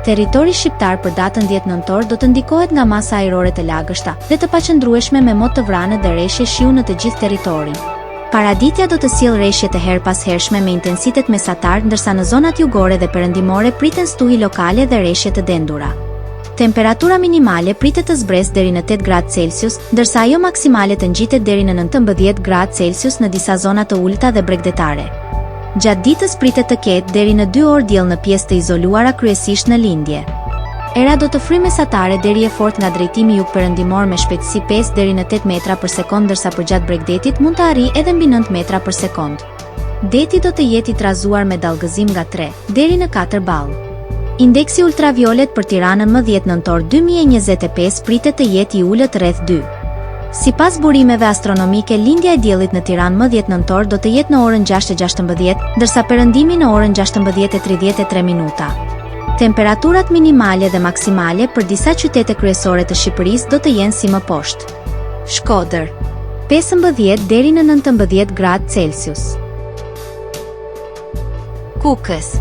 Territori shqiptar për datën 10 nëntor do të ndikohet nga masa ajrore të lagështa dhe të paqëndrueshme me mot të vranë dhe reshje shiu në të gjithë territorin. Paraditja do të sjellë reshje të her pas hershme me intensitet mesatar, ndërsa në zonat jugore dhe perëndimore priten stuhi lokale dhe reshje të dendura. Temperatura minimale pritet të zbresë deri në 8 gradë Celsius, ndërsa ajo maksimale të ngjitet deri në 19 gradë Celsius në disa zona të ulta dhe bregdetare. Gjatë ditës pritet të ketë deri në 2 orë diell në pjesë të izoluara, kryesisht në lindje. Era do të fryjë mesatare deri e fortë nga drejtimi jug-perëndimor me shpejtësi 5 deri në 8 metra për sekond, ndërsa përgjatë bregdetit mund të arrijë edhe mbi 9 metra për sekond. Deti do të jetë i trazuar me dallgëzim nga 3 deri në 4 ball. Indeksi ultraviolet për Tiranën më 10 nëntor 2025 pritet të jetë i ulët rreth 2. Sipas burimeve astronomike, lindja e diellit në Tiranë më 10 nëntor do të jetë në orën 6:16, ndërsa perëndimi në orën 16:33 minuta. Temperaturat minimale dhe maksimale për disa qytete kryesore të Shqipërisë do të jenë si më poshtë. Shkodër, 15 deri në 19 gradë Celsius. Kukës,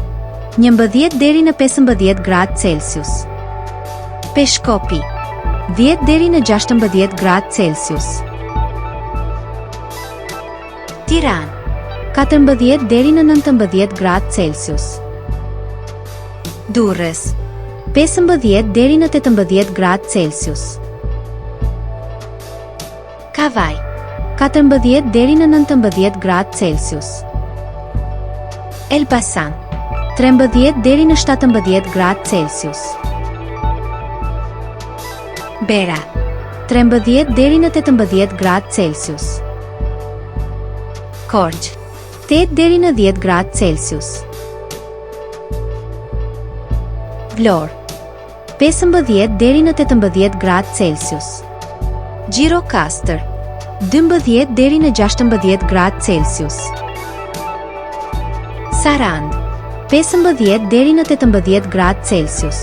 11 deri në 15 gradë Celsius. Peshkopi, 10 deri në 16 gradë Celsius. Tiranë, 14 deri në 19 gradë Celsius. Durrës, 15 deri në 18 gradë Celsius. Kavaj, 14 deri në 19 gradë Celsius. Elbasan, 13 deri në 17 gradë Celsius. Bera, 13 deri në 18 gradë Celsius. Korçë, 8 deri në 10 gradë Celsius. Vlorë, 15 deri në 18 gradë Celsius. Gjirokastër, 12 deri në 16 gradë Celsius. Sarandë, 15 deri në 18 gradë Celsius.